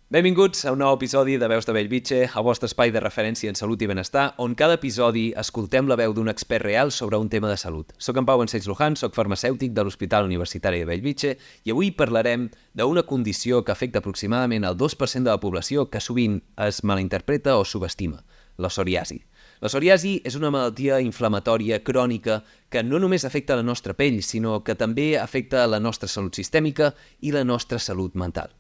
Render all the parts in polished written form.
Benvinguts a un nou episodi de Veus de Bellvitge, el vostre espai de referència en salut i benestar, on cada episodi escoltem la veu d'un expert real sobre un tema de salut. Soc en Pau Encells Luján, soc farmacèutic de l'Hospital Universitari de Bellvitge i avui parlarem d'una condició que afecta aproximadament el 2% de la població que sovint es malinterpreta o subestima, la psoriasi. La psoriasi és una malaltia inflamatòria crònica que no només afecta la nostra pell, sinó que també afecta la nostra salut sistèmica i la nostra salut mental.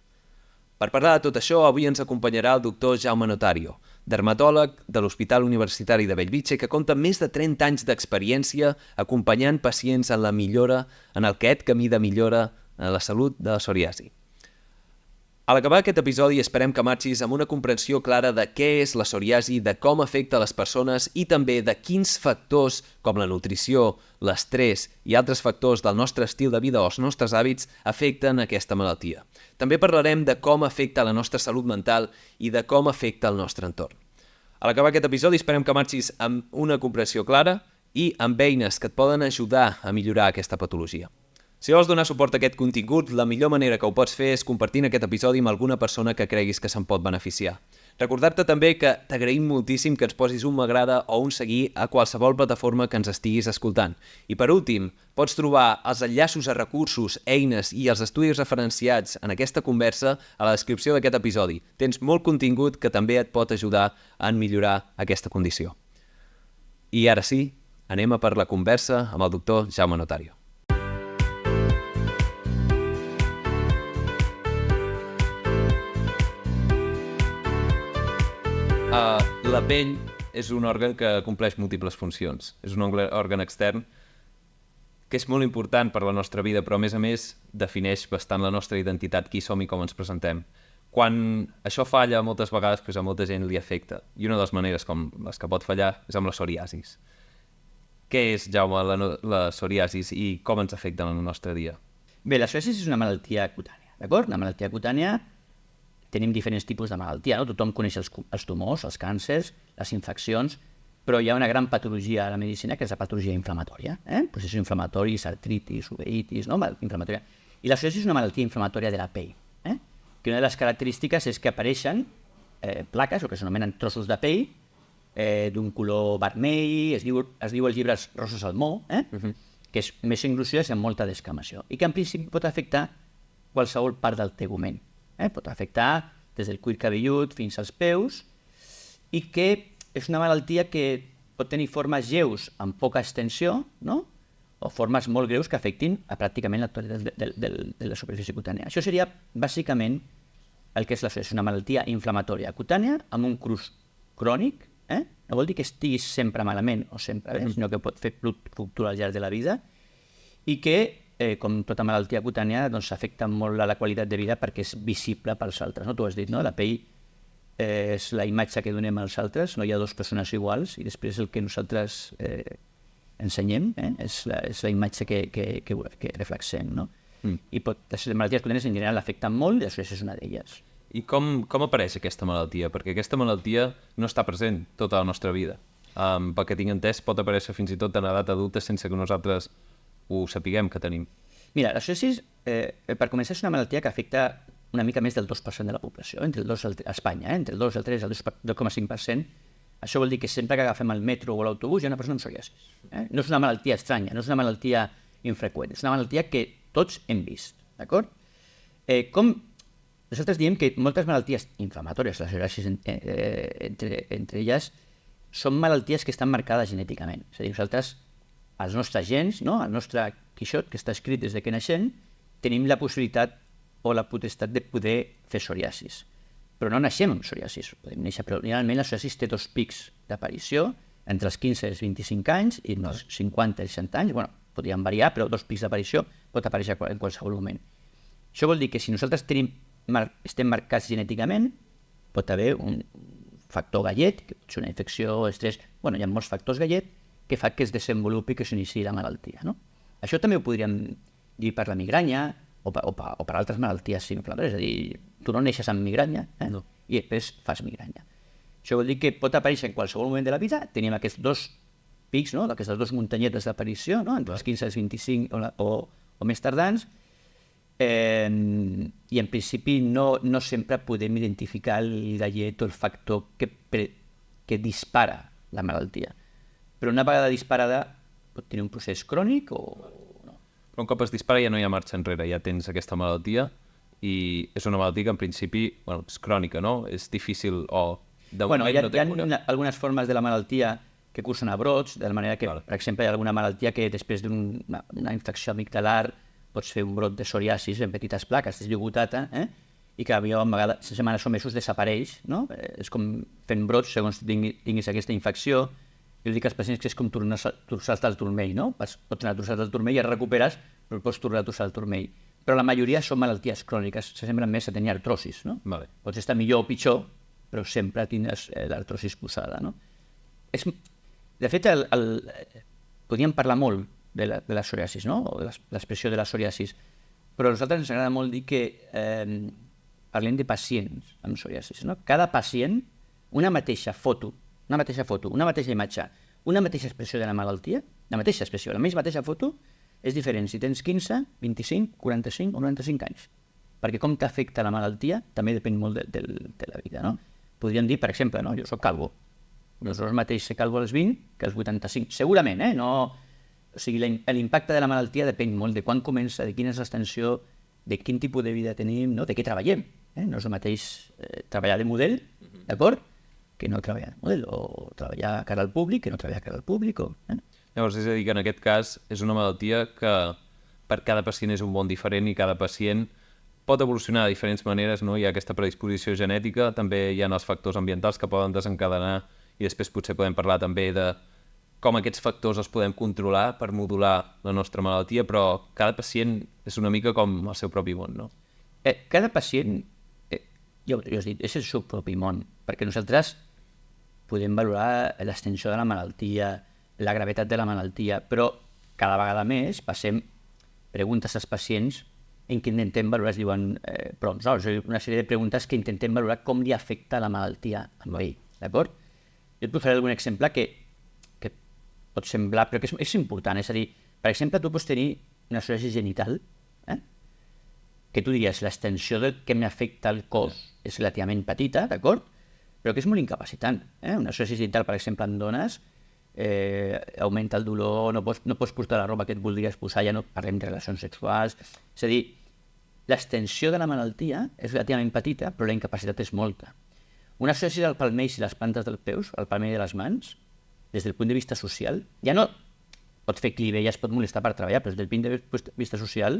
Per parlar de tot això, avui ens acompanyarà el doctor Jaume Notario, dermatòleg de l'Hospital Universitari de Bellvitge, que compta més de 30 anys d'experiència acompanyant pacients en la millora, en aquest camí de millora en la salut de la psoriasi. A l'acabar aquest episodi esperem que marxis amb una comprensió clara de què és la psoriasi, de com afecta les persones i també de quins factors, com la nutrició, l'estrès i altres factors del nostre estil de vida o els nostres hàbits, afecten aquesta malaltia. També parlarem de com afecta la nostra salut mental i de com afecta el nostre entorn. A l'acabar aquest episodi esperem que marxis amb una comprensió clara i amb eines que et poden ajudar a millorar aquesta patologia. Si vols donar suport a aquest contingut, la millor manera que ho pots fer és compartint aquest episodi amb alguna persona que creguis que se'n pot beneficiar. Recordar-te també que t'agraïm moltíssim que ens posis un m'agrada o un seguir a qualsevol plataforma que ens estiguis escoltant. I per últim, pots trobar els enllaços a recursos, eines i els estudis referenciats en aquesta conversa a la descripció d'aquest episodi. Tens molt contingut que també et pot ajudar a millorar aquesta condició. I ara sí, anem a per la conversa amb el doctor Jaume Notario. La pell és un òrgan que compleix múltiples funcions. És un òrgan extern que és molt important per la nostra vida, però a més defineix bastant la nostra identitat, qui som i com ens presentem. Quan això falla moltes vegades, a molta gent li afecta. I una de les maneres com les que pot fallar és amb la psoriasi. Què és, Jaume, la psoriasi i com ens afecta en el nostre dia? Bé, la psoriasi és una malaltia cutània, d'acord? La malaltia cutània, tenim diferents tipus de malaltia, no? Tothom coneix els tumors, els càncers, les infeccions, però hi ha una gran patologia a la medicina que és la patologia inflamatòria, processos inflamatoris, artritis, uveitis, no? Inflamatòria. I la psoriasi és una malaltia inflamatòria de la pell, que una de les característiques és que apareixen plaques, o que s'anomenen trossos de pell, d'un color vermell, es diu als llibres rosa salmó, que és més engrossidores i amb molta descamació, i que en principi pot afectar qualsevol part del tegument. Pot afectar des del cuir cabellut fins als peus i que és una malaltia que pot tenir formes lleus amb poca extensió, no? O formes molt greus que afectin a pràcticament la totalitat de la superfície cutània. Això seria bàsicament el que és la psoriasi, una malaltia inflamatòria cutània amb un crus crònic, no vol dir que estiguis sempre malament o sempre bé, sinó que pot fer ruptura al llarg de la vida i que com tota malaltia cutània, doncs afecta molt a la qualitat de vida perquè és visible pels altres. No? Tu has dit, no? La pell és la imatge que donem als altres, no hi ha dues persones iguals i després el que nosaltres ensenyem és la imatge que reflexem. No? I les malalties cutànies en general afecten molt i això és una d'elles. I com apareix aquesta malaltia? Perquè aquesta malaltia no està present tota la nostra vida. Pel que tinc entès, pot aparèixer fins i tot en edat adulta sense que nosaltres ho sapiguem que tenim. Mira, la psoriasi, per començar, és una malaltia que afecta una mica més del 2% de la població, entre el 2 a Espanya, entre el 2, el 3 i el 2,5%. Això vol dir que sempre que agafem el metro o l'autobús hi ha una persona amb psoriasi. No és una malaltia estranya, no és una malaltia infreqüent, és una malaltia que tots hem vist, d'acord? Nosaltres diem que moltes malalties inflamatòries, la psoriasi entre elles, són malalties que estan marcades genèticament. És a dir, nosaltres, els nostres gens, no? El nostre quixot, que està escrit des que naixem, tenim la possibilitat o la potestat de poder fer psoriasi. Però no naixem amb psoriasi, podem néixer, però realment la psoriasi té dos pics d'aparició, entre els 15 i els 25 anys i els 50 i 60 anys, podrien variar, però dos pics d'aparició pot aparèixer en qualsevol moment. Això vol dir que si nosaltres estem marcats genèticament, pot haver un factor gallet, que pot ser una infecció, estrès, hi ha molts factors gallet, que fa que es desenvolupi, que s'iniciï la malaltia. No? Això també ho podríem dir per la migranya o per altres malalties inflamatòries. És a dir, tu no neixes amb migranya i després fas migranya. Això vol dir que pot aparèixer en qualsevol moment de la vida. Tenim aquests dos pics, no? Aquestes dues muntanyetes d'aparició, no? Entre els 15 i els 25 o més tardans, I en principi no sempre podem identificar la llet o el factor que dispara la malaltia. Però una vegada disparada pot tenir un procés crònic o no. Però un cop es dispara ja no hi ha marxa enrere, ja tens aquesta malaltia i és una malaltia que en principi és crònica, no? És difícil o... Hi ha algunes formes de la malaltia que cursen a brots, de manera que, per exemple, hi ha alguna malaltia que després d'una infecció amigdalar pots fer un brot de psoriasis en petites plaques, és llugotata, i que a vegades, setmanes o mesos, desapareix, no? És com fent brots segons tinguis aquesta infecció. Jo dic als pacients que és com torçar-te el turmell, no? Pots anar a torçar-te el turmell i et recuperes, però pots tornar a torçar el turmell. Però la majoria són malalties cròniques, s'assemblen més a tenir artrosis, no? Vale. Pots estar millor o pitjor, però sempre tindràs l'artrosis posada, no? De fet, podríem parlar molt de la psoriasis, no? O de l'expressió de la psoriasis, però a nosaltres ens agrada molt dir que parlem de pacients amb psoriasis, no? Cada pacient, una mateixa foto, una mateixa imatge, una mateixa expressió de la malaltia, la mateixa foto, és diferent si tens 15, 25, 45 o 95 anys. Perquè com t'afecta la malaltia també depèn molt de la vida, no? Podríem dir, per exemple, no? Jo soc calvo. No és el mateix ser calvo als 20 que als 85. Segurament, no? O sigui, l'impacte de la malaltia depèn molt de quan comença, de quina és l'extensió, de quin tipus de vida tenim, no? De què treballem. No és el mateix treballar de model, d'acord? Que no treballar de model, o treballar cara al públic, que no treballar cara al públic. Llavors, és a dir, que en aquest cas és una malaltia que per cada pacient és un món diferent i cada pacient pot evolucionar de diferents maneres, no? Hi ha aquesta predisposició genètica, també hi ha els factors ambientals que poden desencadenar i després potser podem parlar també de com aquests factors els podem controlar per modular la nostra malaltia, però cada pacient és una mica com el seu propi món, no? Cada pacient, jo he dit, és el seu propi món, perquè nosaltres podem valorar l'extensió de la malaltia, la gravetat de la malaltia, però cada vegada més passem preguntes als pacients en què intentem valorar, es diuen proms, no? És una sèrie de preguntes que intentem valorar com li afecta la malaltia a ell, d'acord? Jo et posaré algun exemple que pot semblar, però que és important, és a dir, per exemple, tu pots tenir una psoriasi genital, que tu diries, l'extensió del que m'afecta el cos és relativament petita, d'acord? Però que és molt incapacitant. Una psoriasi genital, per exemple, en dones, augmenta el dolor, no pots portar la roba que et voldries posar, ja no parlem de relacions sexuals. És a dir, l'extensió de la malaltia és relativament petita, però la incapacitat és molta. Una psoriasi del palmell i les plantes dels peus, el palmell de les mans, des del punt de vista social, ja no pot fer clive, ja es pot molestar per treballar, però des del punt de vista social,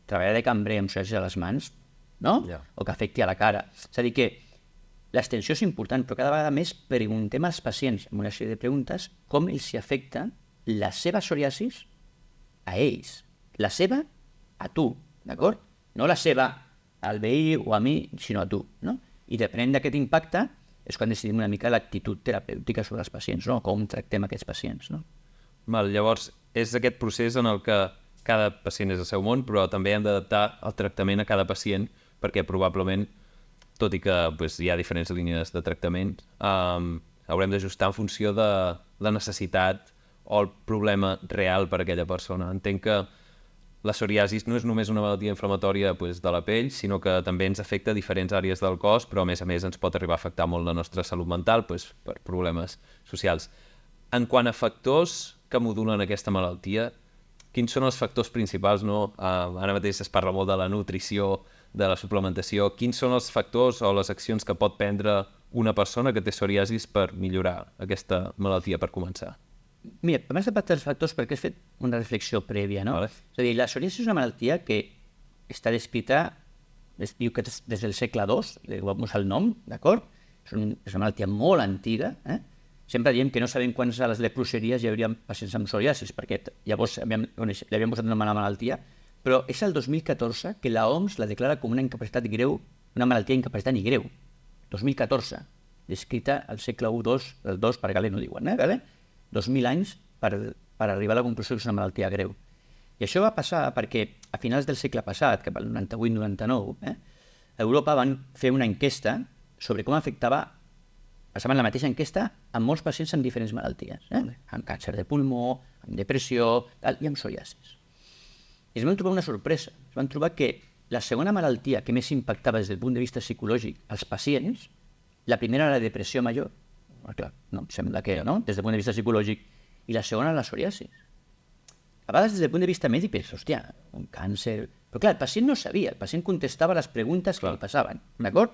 treballar de cambrer amb psoriasi a les mans, no? Yeah. O que afecti a la cara. És a dir que l'extensió és important, però cada vegada més preguntem als pacients amb una sèrie de preguntes com els afecta la seva psoriasis a ells. La seva a tu, d'acord? No la seva al veí o a mi, sinó a tu, no? I depenent d'aquest impacte és quan decidim una mica l'actitud terapèutica sobre els pacients, no? Com tractem aquests pacients, no? Llavors, és aquest procés en el que cada pacient és el seu món, però també hem d'adaptar el tractament a cada pacient, perquè probablement, tot i que hi ha diferents línies de tractament, haurem d'ajustar en funció de la necessitat o el problema real per a aquella persona. Entenc que la psoriasis no és només una malaltia inflamatòria de la pell, sinó que també ens afecta diferents àrees del cos, però a més ens pot arribar a afectar molt la nostra salut mental per problemes socials. En quant a factors que modulen aquesta malaltia, quins són els factors principals, no? Ara mateix es parla molt de la nutrició, de la suplementació. Quins són els factors o les accions que pot prendre una persona que té psoriasis per millorar aquesta malaltia, per començar? Mira, abans de parlar dels factors, perquè has fet una reflexió prèvia, no? Vale. És a dir, la psoriasis és una malaltia que està descrita, es diu que des del segle II, li diuen el nom, d'acord? És una malaltia molt antiga, Sempre diem que no sabem quants a les leproseries hi hauria pacients amb psoriasis, perquè llavors li havíem posat una mala malaltia, però és el 2014 que la OMS la declara com una incapacitat greu, una malaltia incapacitat i greu. 2014, descrita al segle I, el II per Galè, no diuen, Galè? 2.000 anys per arribar a la conclusió que és una malaltia greu. I això va passar perquè a finals del segle passat, cap al 98-99, a Europa van fer una enquesta sobre com afectava, passaven la mateixa enquesta amb molts pacients amb diferents malalties, amb càncer de pulmó, amb depressió, i amb psoriasis. I es van trobar una sorpresa. Es van trobar que la segona malaltia que més impactava des del punt de vista psicològic als pacients, la primera era la depressió major. Clar, no, sembla que no, des del punt de vista psicològic. I la segona la psoriasi. A vegades, des del punt de vista mèdic, penses, hòstia, un càncer... Però clar, el pacient no sabia, el pacient contestava les preguntes que li passaven, d'acord?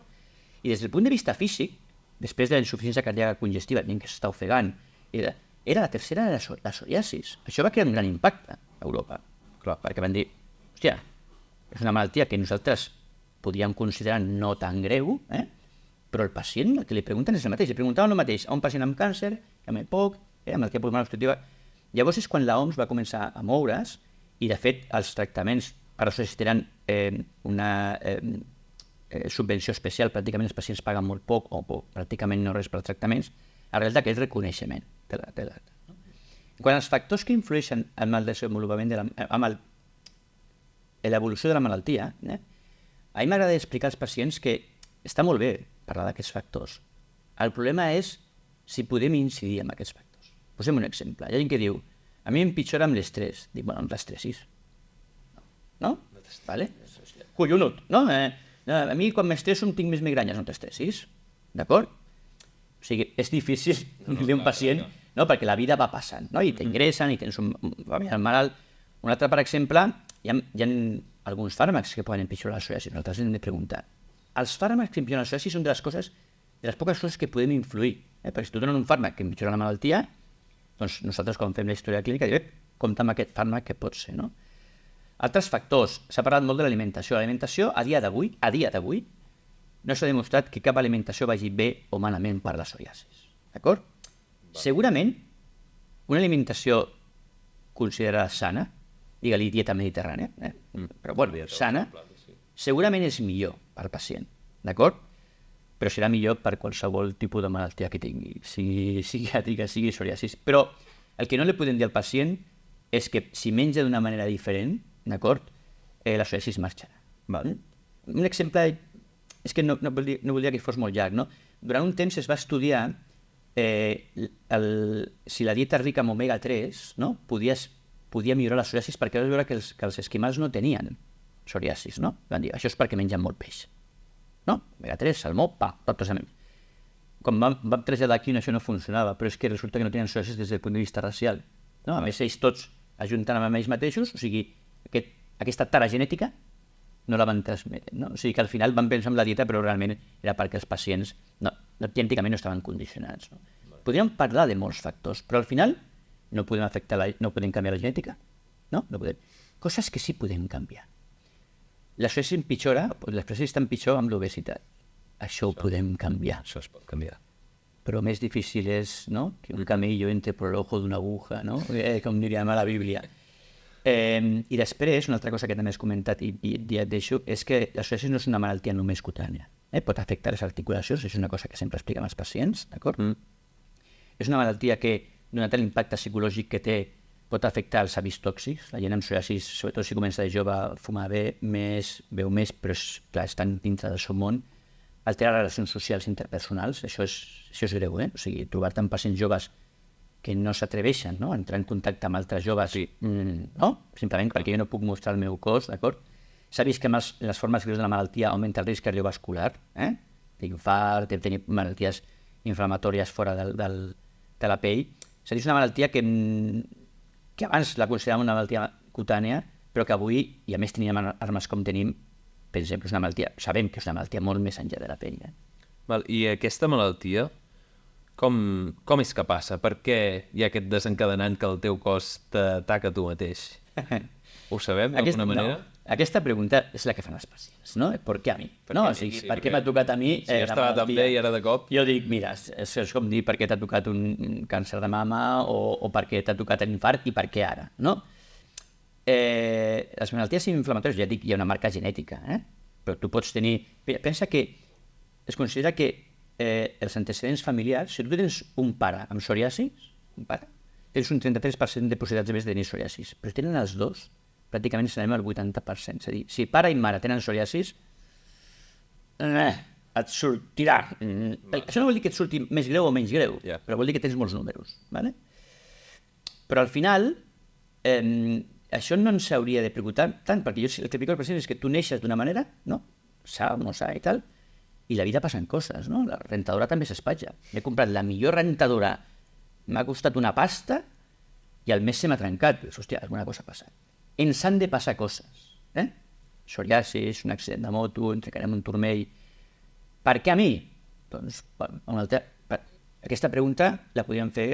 I des del punt de vista físic, després de la insuficiència cardíaca congestiva, gent que s'està ofegant, era la tercera de la psoriasis. Això va crear un gran impacte a Europa. Clar, perquè van dir, hòstia, és una malaltia que nosaltres podíem considerar no tan greu, però el pacient, el que li pregunten és el mateix. Li preguntaven el mateix a un pacient amb càncer, que amb EPOC, malaltia pulmonar obstructiva. Llavors és quan l'OMS va començar a moure's i, de fet, els tractaments per a psoriasis tenen una subvenció especial, pràcticament els pacients paguen molt poc o pràcticament no res per als tractaments, arrel d'aquell reconeixement. Quan els factors que influeixen en el desenvolupament en l'evolució de la malaltia, a mi m'agrada explicar als pacients que està molt bé parlar d'aquests factors. El problema és si podem incidir en aquests factors. Posem un exemple. Hi ha gent que diu, a mi m'empitjora amb l'estrès. Dic, bueno, amb l'estressis. No? Vale? Collonut, no? A mi quan m'estresso em tinc més migranyes, no t'estressis. D'acord? O sigui, és difícil dir un pacient, no? Perquè la vida va passant, no? I t'ingressen, i tens un malalt. Un altre, per exemple, hi ha alguns fàrmacs que poden empitjorar la psoriasis. Nosaltres hem de preguntar. Els fàrmacs que empitjoren la psoriasis són de les poques coses que podem influir. Perquè si tu donen un fàrmac que empitjora la malaltia, doncs nosaltres quan fem la història clínica diem, compta amb aquest fàrmac que pot ser, no? Altres factors. S'ha parlat molt de l'alimentació. L'alimentació, a dia d'avui, no s'ha demostrat que cap alimentació vagi bé o malament per la psoriasis. D'acord? Segurament, una alimentació considerada sana, digue-li dieta mediterrània, però bueno, sana, segurament és millor per al pacient, d'acord? Però serà millor per qualsevol tipus de malaltia que tingui, sigui psiquiàtrica, sigui psoriasis. Però el que no li podem dir al pacient és que si menja d'una manera diferent, d'acord, la psoriasis marxarà. Un exemple, és que no volia que fos molt llarg, no? Durant un temps es va estudiar si la dieta rica en omega-3 podia millorar la psoriasis, perquè vas veure que els esquimals no tenien psoriasis, no? Van dir, això és perquè mengen molt peix. No? Omega-3, salmó, tot tosament. Quan vam traslladar aquí això no funcionava, però és que resulta que no tenen psoriasis des del punt de vista racial. A més, ells tots ajuntant amb ells mateixos, o sigui, aquesta tara genètica no la van transmetre. O sigui que al final van pensar en la dieta, però realment era perquè els pacients genèticament no estaven condicionats. Podríem parlar de molts factors, però al final no podem canviar la genètica. No podem. Coses que sí podem canviar. La psoriasis empitjora, la psoriasis està pitjor amb l'obesitat. Això ho podem canviar. Això es pot canviar. Però més difícil és que un camello entre por el ojo d'una aguja, com diríem a la Bíblia. I després, una altra cosa que també has comentat i ja et deixo, és que la psoriasis no és una malaltia només cutània. Pot afectar les articulacions, això és una cosa que sempre expliquem als pacients, d'acord? És una malaltia que, donat l'impacte psicològic que té, pot afectar els hàbits tòxics. La gent amb psoriasis, sobretot si comença de jove a fumar beu més, però clar, estan dintre del seu món. Alterar les relacions socials interpersonals, això és greu, O sigui, trobar-te amb pacients joves que no s'atreveixen a entrar en contacte amb altres joves, simplement perquè jo no puc mostrar el meu cos, d'acord? S'ha vist que les formes greus de la malaltia augmenta el risc cardiovascular, d'infart, de tenir malalties inflamatòries fora de la pell. És a dir, és una malaltia que abans la consideràvem una malaltia cutània, però que avui, i a més teníem armes com tenim, per exemple, és una malaltia, sabem que és una malaltia molt més enllà de la pell. I aquesta malaltia, com és que passa? Per què hi ha aquest desencadenant que el teu cos t'ataca tu mateix? Ho sabem d'alguna manera? Aquesta pregunta és la que fan els pacients, no? Per què a mi? Per què m'ha tocat a mi? Si ja estava tan bé i ara de cop... Jo dic, mira, és com dir per què t'ha tocat un càncer de mama o per què t'ha tocat un infart i per què ara, no? Les malalties inflamatòries, ja dic, hi ha una marca genètica, però tu pots tenir... Pensa que es considera que els antecedents familiars, si tu tens un pare amb psoriasis, tens un 33% de possibilitats de tenir psoriasis, però si tenen els dos, pràcticament s'anem al 80%. És a dir, si pare i mare tenen psoriasis, et sortirà. Això no vol dir que et surti més greu o menys greu, però vol dir que tens molts números. Però al final, això no ens hauria de preocupar tant, perquè jo el que pico al pacient és que tu neixes d'una manera, no? Sa o no sa i tal, i la vida passen coses, no? La rentadora també s'espatlla. He comprat la millor rentadora, m'ha costat una pasta i al mes se m'ha trencat. Dius, hòstia, alguna cosa ha passat. Ens han de passar coses, psoriasis, un accident de moto, ens trencarem un turmell. Per què a mi? Doncs, aquesta pregunta la podríem fer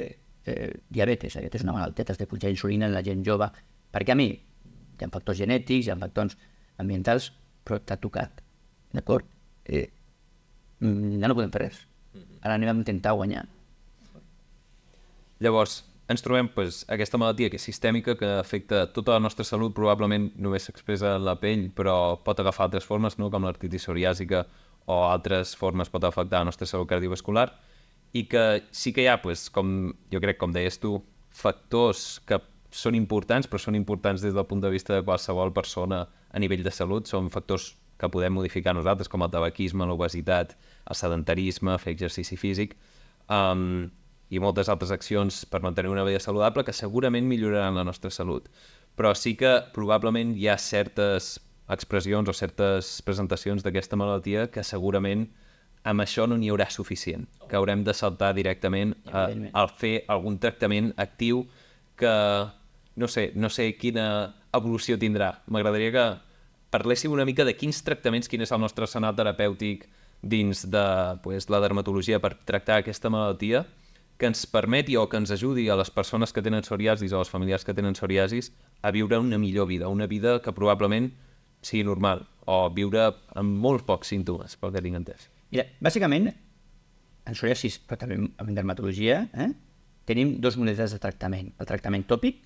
diabetes. Diabetes és una malaltia, t'has de pujar insulina en la gent jove. Per què a mi? Hi ha factors genètics, hi ha factors ambientals, però t'ha tocat, d'acord? Ja no podem fer res. Ara anem a intentar guanyar. Llavors, ens trobem aquesta malaltia que és sistèmica, que afecta tota la nostra salut, probablement només s'expressa en la pell, però pot agafar altres formes, no? Com l'artritis psoriàsica o altres formes pot afectar la nostra salut cardiovascular, i que sí que hi ha, jo crec, com deies tu, factors que són importants, però són importants des del punt de vista de qualsevol persona a nivell de salut, són factors que podem modificar nosaltres, com el tabaquisme, l'obesitat, el sedentarisme, fer exercici físic, i moltes altres accions per mantenir una vida saludable que segurament milloraran la nostra salut. Però sí que probablement hi ha certes expressions o certes presentacions d'aquesta malaltia que segurament amb això no n'hi haurà suficient, que haurem de saltar directament al fer algun tractament actiu que no sé quina evolució tindrà. M'agradaria que parléssim una mica de quins tractaments, quin és el nostre arsenal terapèutic dins de la dermatologia per tractar aquesta malaltia, que ens permeti o que ens ajudi a les persones que tenen psoriasis o als familiars que tenen psoriasis a viure una millor vida, una vida que probablement sigui normal, o viure amb molt pocs símptomes, pel que tinc entès. Mira, bàsicament, en psoriasis, però també en dermatologia, tenim dos modalitats de tractament. El tractament tòpic,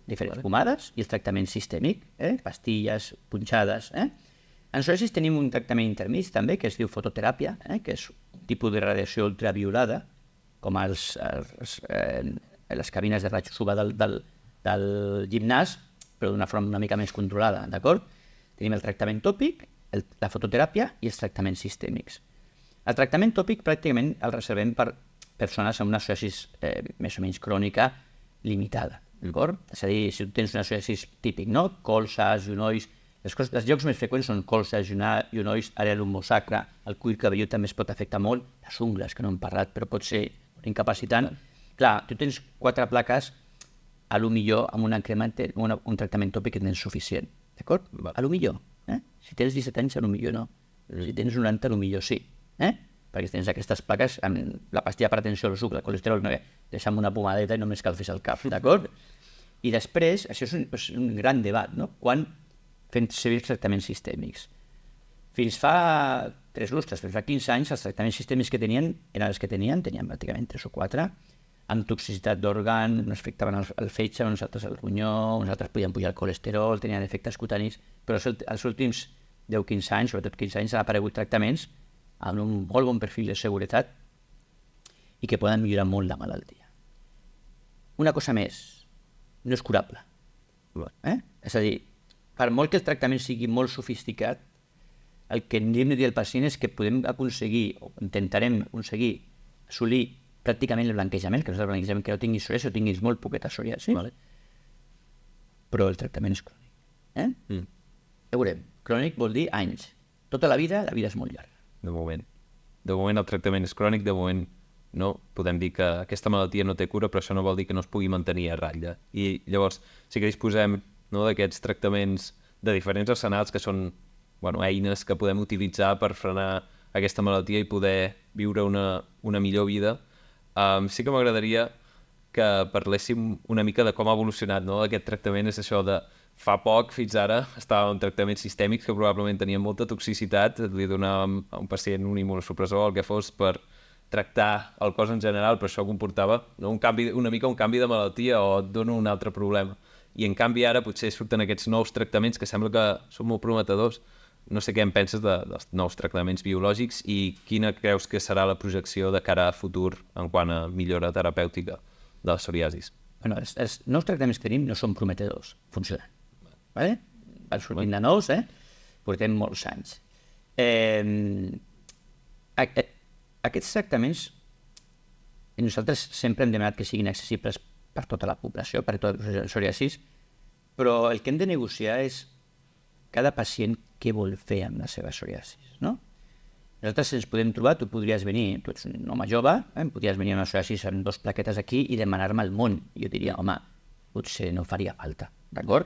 diferents pomades, i el tractament sistèmic, pastilles, punxades. En psoriasis tenim un tractament intermig també, que es diu fototeràpia, que és un tipus de radiació ultraviolada, com les cabines de rajos UVA del gimnàs, però d'una forma una mica més controlada, d'acord? Tenim el tractament tòpic, la fototeràpia i els tractaments sistèmics. El tractament tòpic pràcticament el reservem per persones amb una psoriasis més o menys crònica limitada, d'acord? És a dir, si tu tens una psoriasis típic, no? Colzes, genolls. Els llocs més freqüents són colzes, genolls, àrea lumbosacra, el cuir cabellut també es pot afectar molt, les ungles, que no hem parlat, però pot ser incapacitant. Clar, tu tens 4 plaques, a lo millor amb una crema, un tractament tòpic que tens suficient, d'acord? A lo millor. Si tens 17 anys, a lo millor no. Si tens 90, a lo millor sí. Perquè tens aquestes plaques, amb la pastilla per atenció al sucre, el colesterol, deixa'm una pomadeta i només cal fer el cap, d'acord? I després, això és un gran debat, no? Quan fem servir els tractaments sistèmics. Fins fa 3 lustres, fins fa 15 anys, els tractaments sistèmics que tenien eren els que tenien pràcticament 3 o 4, amb toxicitat d'òrgan, uns afectaven el fetge, uns altres el ronyó, uns altres podien pujar el colesterol, tenien efectes cutanis, però els últims 10-15 anys, sobretot 15 anys, han aparegut tractaments amb un molt bon perfil de seguretat i que poden millorar molt la malaltia. Una cosa més, no és curable. És a dir, per molt que el tractament sigui molt sofisticat, el que hem de dir al pacient és que podem aconseguir, o intentarem aconseguir, assolir pràcticament el blanquejament, que no és el blanquejament que no tinguis psoriasi o tinguis molt poqueta psoriasi, però el tractament és crònic. Ja veurem, crònic vol dir anys. Tota la vida és molt llarga. De moment el tractament és crònic, de moment no, podem dir que aquesta malaltia no té cura, però això no vol dir que no es pugui mantenir a ratlla. I llavors sí que disposem d'aquests tractaments de diferents arsenals que són eines que podem utilitzar per frenar aquesta malaltia i poder viure una millor vida. Sí que m'agradaria que parléssim una mica de com ha evolucionat aquest tractament. És això de fa poc, fins ara, estava en tractaments sistèmics que probablement tenien molta toxicitat, li donàvem a un pacient un immunosupressor, el que fos, per tractar el cos en general, però això comportava una mica un canvi de malaltia o et dona un altre problema. I en canvi ara potser surten aquests nous tractaments que sembla que són molt prometedors. No sé què en penses dels nous tractaments biològics i quina creus que serà la projecció de cara a futur en quant a millora terapèutica de la psoriasis. Els nous tractaments que tenim no són prometedors, funcionen. Van sortint de nous, portem molts anys. Aquests tractaments nosaltres sempre hem demanat que siguin accessibles per tota la població, per tota la psoriasis, Però el que hem de negociar és cada pacient què vol fer amb la seva psoriasis, no? Nosaltres ens podem trobar, tu podries venir, tu ets un home jove, podries venir a una psoriasis amb 2 plaquetes aquí i demanar-me el món. Jo diria, home, potser no faria falta, d'acord?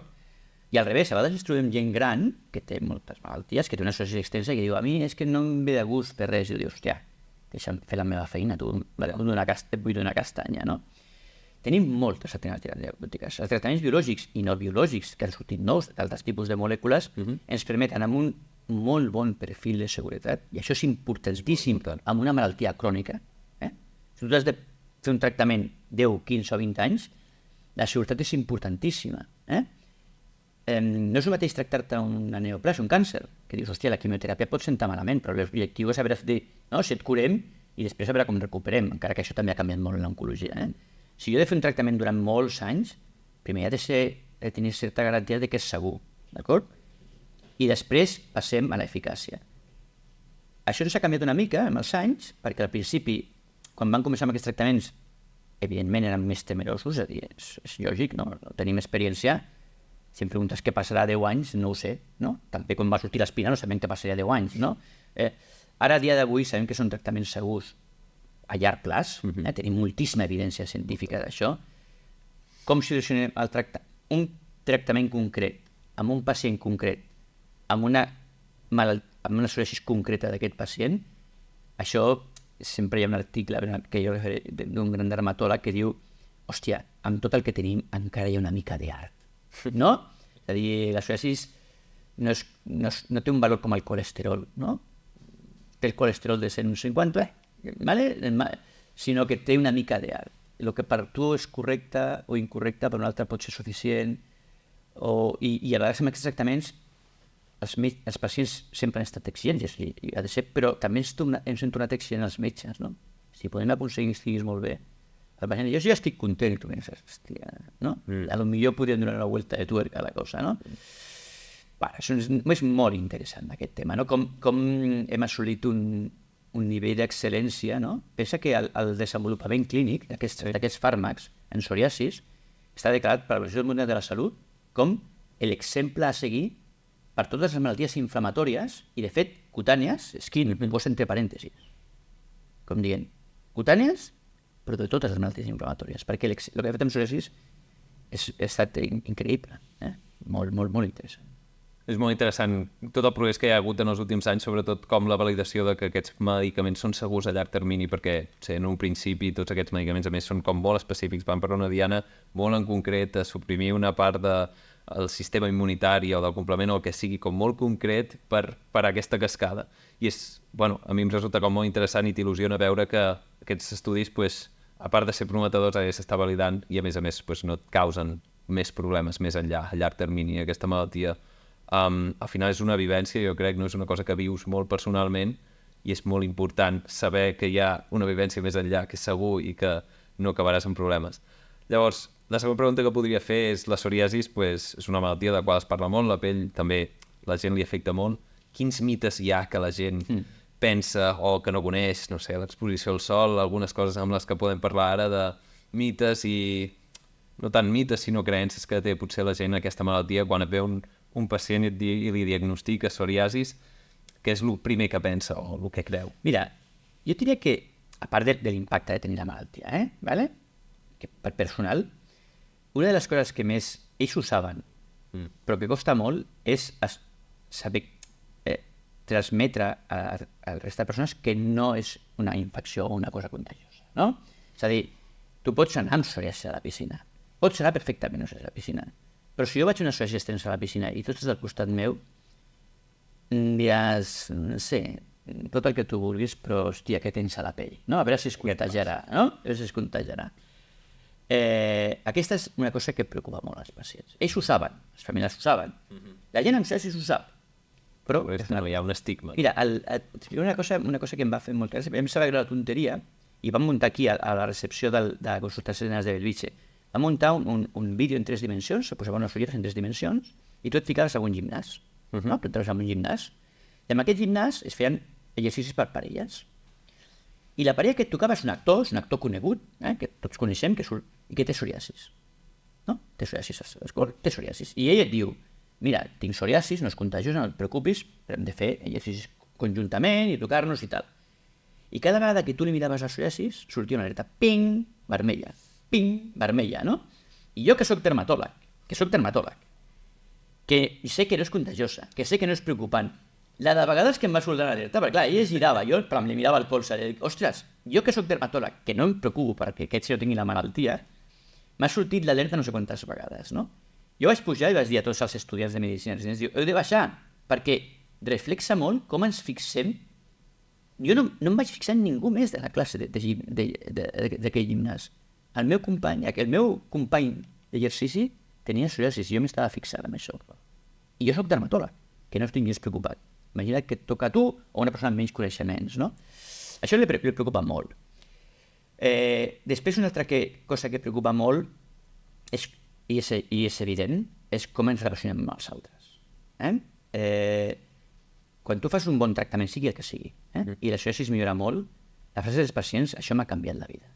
I al revés, a vegades ens trobem gent gran que té moltes malalties, que té una psoriasis extensa i que diu, a mi és que no em ve de gust per res. I dius, hòstia, deixa'm fer la meva feina, tu et vull donar castanya, no? Tenim moltes alternatives terapèutiques. Els tractaments biològics i no biològics, que han sortit nous d'altres tipus de molècules, ens permeten amb un molt bon perfil de seguretat, i això és importantíssim amb una malaltia crònica. Si tu has de fer un tractament 10, 15 o 20 anys, la seguretat és importantíssima. No és el mateix tractar-te una neoplàsia, un càncer, que dius, hòstia, la quimioteràpia pot sentar malament, però l'objectiu és saber dir, no, si et curem i després saber com recuperem, encara que això també ha canviat molt en l'oncologia. Si jo he de fer un tractament durant molts anys, primer ha de tenir certa garantia de que és segur, d'acord? I després passem a l'eficàcia. Això ens ha canviat una mica amb els anys, perquè al principi, quan van començar amb aquests tractaments, evidentment eren més temerosos, és a dir, és lògic, no tenim experiència. Si em preguntes què passarà a 10 anys, no ho sé, no? També quan va sortir l'espina no sabem què passaria a 10 anys, no? Ara, a dia d'avui, sabem que són tractaments segurs a llarg plaç, tenim moltíssima evidència científica d'això. Com solucionem un tractament concret, amb un pacient concret, amb una psoriasis concreta d'aquest pacient? Això, sempre hi ha un article que jo d'un gran dermatòleg que diu, hòstia, amb tot el que tenim encara hi ha una mica d'art. No? És a dir, la psoriasis no té un valor com el colesterol, no? Té el colesterol de 150, sinó que té una mica d'art. El que per tu és correcte o incorrecte, per un altre pot ser suficient. I a vegades amb aquests tractaments els pacients sempre han estat exigents, i ha de ser, però també ens hem tornat exigents els metges, no? Si podem aconseguir que estiguis molt bé, el pacient, jo ja estic content, i tu penses, hòstia, no? A lo millor podríem donar una vuelta de tuerca a la cosa, no? Això és molt interessant, aquest tema, no? Com hem assolit un nivell d'excel·lència, no? Pensa que el desenvolupament clínic d'aquests fàrmacs en psoriasis està declarat per l'Organització Mundial de la Salut com l'exemple a seguir per totes les malalties inflamatòries i, de fet, cutànies, skin, posa entre parèntesis, com dient, cutànies, però de totes les malalties inflamatòries, perquè el que ha fet amb psoriasis ha estat increïble, molt, molt, molt interessant. És molt interessant tot el progrés que hi ha hagut en els últims anys, sobretot com la validació de que aquests medicaments són segurs a llarg termini, perquè en un principi tots aquests medicaments a més són com molt específics, van per una diana molt en concret, a suprimir una part del sistema immunitari o del complement o el que sigui com molt concret per aquesta cascada. I a mi em resulta com molt interessant i t'il·lusiona veure que aquests estudis, a part de ser prometedors, s'està validant i a més no et causen més problemes més enllà, a llarg termini. Aquesta malaltia al final és una vivència, jo crec, no és una cosa que vius molt personalment i és molt important saber que hi ha una vivència més enllà, que és segur i que no acabaràs amb problemes. Llavors, la següent pregunta que podria fer és, la psoriasis és una malaltia de la qual es parla molt, la pell també la gent li afecta molt. Quins mites hi ha que la gent pensa o que no coneix, no sé, l'exposició al sol, algunes coses amb les que podem parlar ara de mites i no tant mites sinó creences que té potser la gent aquesta malaltia quan et ve un pacient i li diagnostica psoriasis, què és el primer que pensa o el que creu? Mira, jo diria que, a part de l'impacte de tenir la malaltia, ¿vale? Que per personal, una de les coses que més ells ho saben, però que costa molt, és saber transmetre al resta de persones que no és una infecció o una cosa contagiosa, no? És a dir, tu pots anar amb psoriasis a la piscina, pots anar perfectament a la piscina, però si jo vaig a una psoriasis extensa a la piscina i tu estàs al costat meu, diràs, no sé, tot el que tu vulguis, però, hòstia, què tens a la pell? No? A veure si es contagiarà, no? A veure si es contagiarà. Aquesta és una cosa que preocupa molt als pacients. Ells ho saben, les famílies ho saben. La gent amb psoriasis ho sap. Però hi ha un estigma. Mira, una cosa que em va fer molt gràcia, em sembla que era una tonteria, i vam muntar aquí, a la recepció de la consultació de Bellvitge, vam muntar un vídeo en 3 dimensions, se posava unes ulleres en 3 dimensions, i tu et ficaves a un gimnàs, no? Tu entraves en un gimnàs, i en aquest gimnàs es feien exercicis per parelles. I la parella que et tocava és un actor conegut, que tots coneixem, i que té psoriasis. No? té psoriasis, té psoriasis. I ell et diu, mira, tinc psoriasis, no és contagiós, no et preocupis, però hem de fer exercicis conjuntament i tocar-nos i tal. I cada vegada que tu li miraves la psoriasis, sortia una alerta, ping, vermella, no? I jo que sóc dermatòleg, que sé que no és contagiosa, que sé que no és preocupant, la de vegades que em va sortir l'alerta, perquè clar, ell es girava, jo li mirava el pols, i dic, ostres, jo que sóc dermatòleg, que no em preocupo perquè aquest senyor tingui la malaltia, m'ha sortit l'alerta no sé quantes vegades, no? Jo vaig pujar i vaig dir a tots els estudiants de medicina residents, diu, heu de baixar, perquè reflexa molt com ens fixem. Jo no em vaig fixar en ningú més de la classe d'aquell gimnàs. El meu company d'exercici tenia psoriasis i jo m'estava fixant en això. I jo sóc dermatòleg, que no estic gens preocupat. Imagina't que et toca a tu o una persona amb menys coneixements, no? Això li preocupa molt. Després una altra cosa que preocupa molt i és evident, és com ens relacionem amb els altres. Quan tu fas un bon tractament, sigui el que sigui, i la psoriasis millora molt, la frase dels pacients, això m'ha canviat la vida.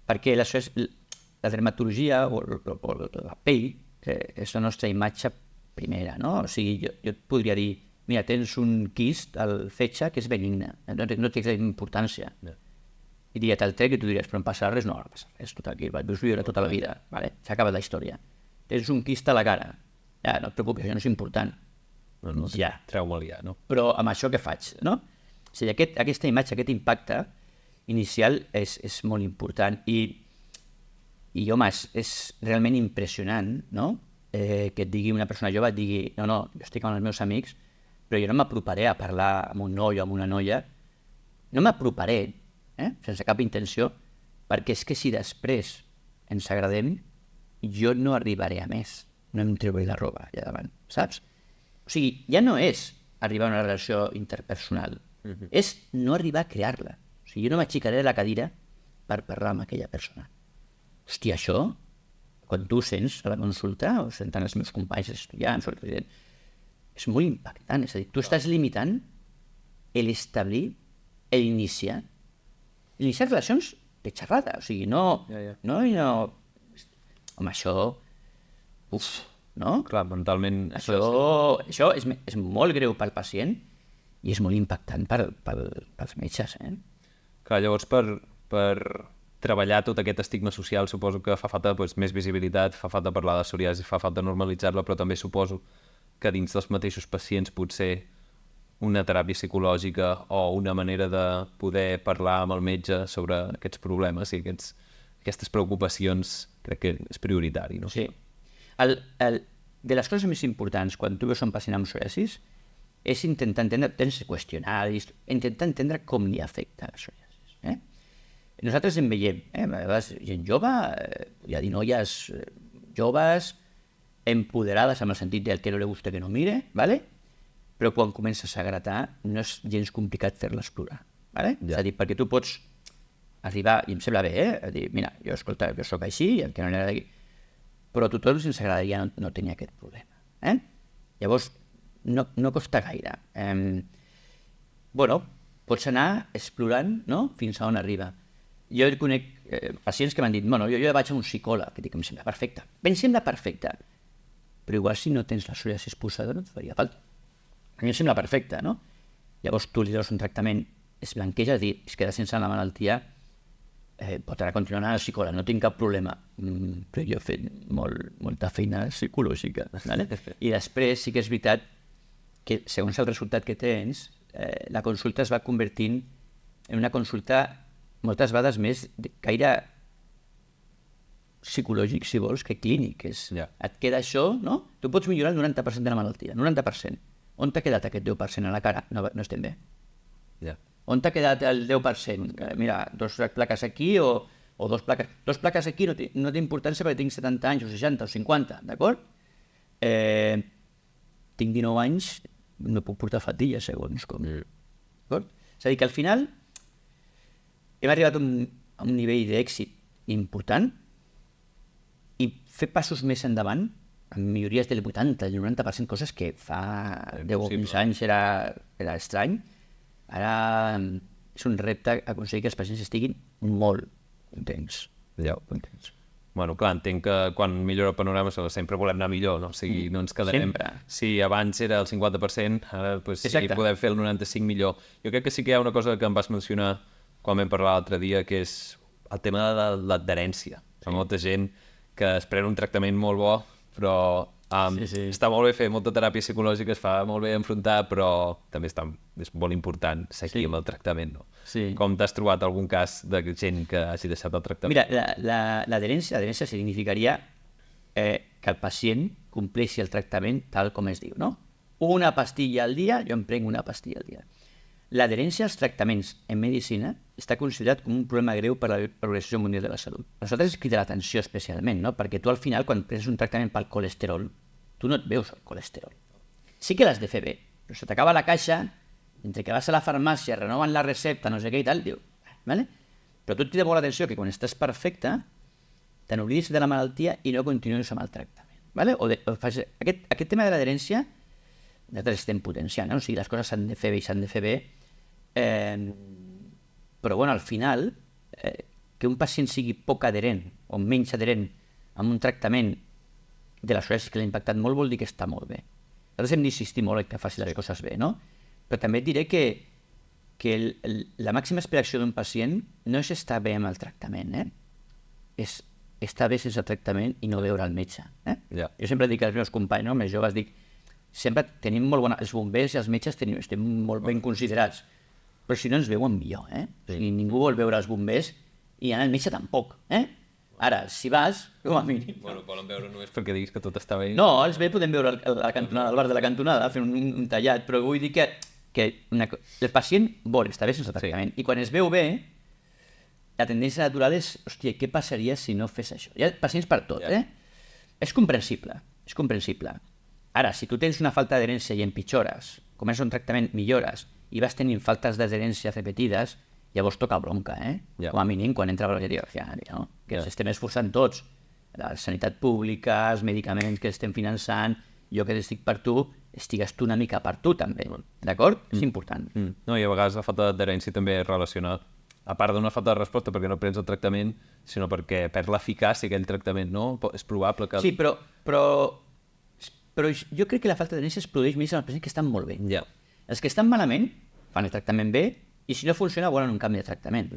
Perquè la dermatologia o la pell és la nostra imatge primera, no? O sigui, jo et podria dir, mira, tens un quist al fetge que és benigne, no té importància. I diria, te'l trec i tu diries, però em passarà res? No passa res, tu tranquil, vas viure tota la vida, s'ha acabat la història. Tens un quist a la cara, ja, no et preocupis, això no és important. Ja, treu-me'l ja, no? Però amb això què faig, no? O sigui, aquesta imatge, aquest impacte inicial és molt important i home, és realment impressionant, no? Que et digui una persona jove, et digui, no, jo estic amb els meus amics, però jo no m'aproparé a parlar amb un noi o amb una noia, no m'aproparé, sense cap intenció, perquè és que si després ens agradem, jo no arribaré a més, no em treuré la roba allà davant, saps? O sigui, ja no és arribar a una relació interpersonal, és no arribar a crear-la. O sigui, jo no m'aixecaré de la cadira per parlar amb aquella persona. Hòstia, això, quan tu ho sents a la consulta, o senten els meus companys estudiants, és molt impactant. És a dir, tu estàs limitant l'establir, l'iniciar relacions de xerrada. O sigui, no. Home, això... no? Clar, mentalment... Això és molt greu pel pacient i és molt impactant pels metges, Clar, llavors per treballar tot aquest estigma social suposo que fa falta més visibilitat, fa falta parlar de psoriasis, fa falta normalitzar-la, però també suposo que dins dels mateixos pacients potser una teràpia psicològica o una manera de poder parlar amb el metge sobre aquests problemes i aquestes preocupacions crec que és prioritari, no? Sí. De les coses més importants quan tu veus un pacient amb psoriasis és intentar entendre, tens qüestionaris, intentar entendre com li afecta la psoriasis. Nosaltres en veiem, a vegades gent jove, hi ha noies joves, empoderades amb el sentit del que no li gusta que no mire, ¿vale? Però quan comences a gratar no és gens complicat fer-les plorar. ¿Vale? Ja. És a dir, perquè tu pots arribar, i em sembla bé, a dir, mira, jo soc així, i el que no li agrada... Però a tothom ens agradaria no tenir aquest problema. Llavors, no costa gaire. Pots anar explorant, no?, fins a on arriba. Jo conec pacients que m'han dit, jo vaig a un psicòleg, que dic, em sembla perfecte. Em sembla perfecte. Però igual si no tens la psoriasis posada no et faria falta. A mi em sembla perfecte, no? Llavors tu li dones un tractament, es blanqueja, és dir, es queda sense la malaltia, pot anar continuant al psicòleg, no tinc cap problema. Però jo he fet molta feina psicològica. Vale? I després sí que és veritat que segons el resultat que tens, la consulta es va convertint en una consulta moltes vegades més gaire psicològic, si vols, que clínic. Et queda això, no? Tu pots millorar el 90% de la malaltia, 90%. On t'ha quedat aquest 10% a la cara? No estem bé. On t'ha quedat el 10%? Mira, 2 plaques aquí o 2 plaques... 2 plaques aquí no té importància perquè tinc 70 anys o 60 o 50, d'acord? Tinc 19 anys, no puc portar fatilles, segons com. D'acord? És a dir, que al final hem arribat a un nivell d'èxit important i fer passos més endavant, amb majories del 80, del 90%, coses que fa 10 o 15 anys era estrany, ara és un repte aconseguir que els pacients estiguin molt contents. Bueno, clar, entenc que quan millora el panorama sempre volem anar millor, no? O sigui, no ens quedarem... Sempre. Si abans era el 50%, ara pues, sí, Exacte. podem fer el 95% millor. Jo crec que sí que hi ha una cosa que em vas mencionar quan vam parlar l'altre dia, que és el tema de l'adherència. Hi ha molta gent que es pren un tractament molt bo, però està molt bé fer molta teràpia psicològica, es fa molt bé enfrontar, però també és molt important seguir amb el tractament, no? Sí. Com t'has trobat algun cas de gent que hagi deixat el tractament? Mira, l'adherència significaria que el pacient compleixi el tractament tal com es diu, no? Una pastilla al dia, jo em prenc una pastilla al dia. L'adherència als tractaments en medicina està considerat com un problema greu per a l'Organització Mundial de la Salut. A nosaltres crida l'atenció especialment, no? Perquè tu al final, quan prens un tractament pel colesterol, tu no et veus el colesterol. Sí que l'has de fer bé, però se t'acaba la caixa, entre que vas a la farmàcia, renoven la recepta, no sé què i tal, diu, ¿vale? Però tu et crida molt l'atenció que quan estàs perfecte, te n'oblidis de la malaltia i no continuïs amb el tractament. ¿Vale? Aquest tema de l'adherència, nosaltres estem potenciant, no? O sigui, les coses s'han de fer bé i s'han de fer bé, però bueno, al final, que un pacient sigui poc adherent o menys adherent amb un tractament de la psoriasi que l'ha impactat molt vol dir que està molt bé. Nosaltres hem d'insistir molt que faci les coses bé, no? Però també et diré que la màxima aspiració d'un pacient no és estar bé amb el tractament, és estar bé sense tractament i no veure el metge. Ja. Jo sempre dic als meus companys, no? Més joves, dic, sempre tenim molt bona... Els bombers i els metges estem molt ben considerats, però si no ens veuen millor, O sigui, ningú vol veure els bombers i el metge tampoc, Ara, si vas, com a mínim... Bueno, volen veure només perquè diguis que tot està bé. No, els bé podem veure al bar de la cantonada, fer un tallat, però vull dir que el pacient vol estar bé sense tractament. I quan es veu bé, la tendència natural és, hòstia, què passaria si no fes això? Hi ha pacients per tot, És comprensible, és comprensible. Ara, si tu tens una falta d'adherència i empitjores, comences un tractament, millores, i vas tenint faltes d'adherència repetides, llavors toca bronca, Ja. Com a mínim quan entra la diària, no? Que ens estem esforçant tots. La sanitat pública, els medicaments que estem finançant, jo que estic per tu, estigues tu una mica per tu també, d'acord? És important. No, i a vegades la falta d'adherència també és relacionada, a part d'una falta de resposta perquè no prens el tractament, sinó perquè perd l'eficàcia aquell tractament, no? És probable que... Sí, però jo crec que la falta d'adherència es produeix més en els pacients que estan molt bé. Ja. Els que estan malament fan el tractament bé i si no funciona volen un canvi de tractament.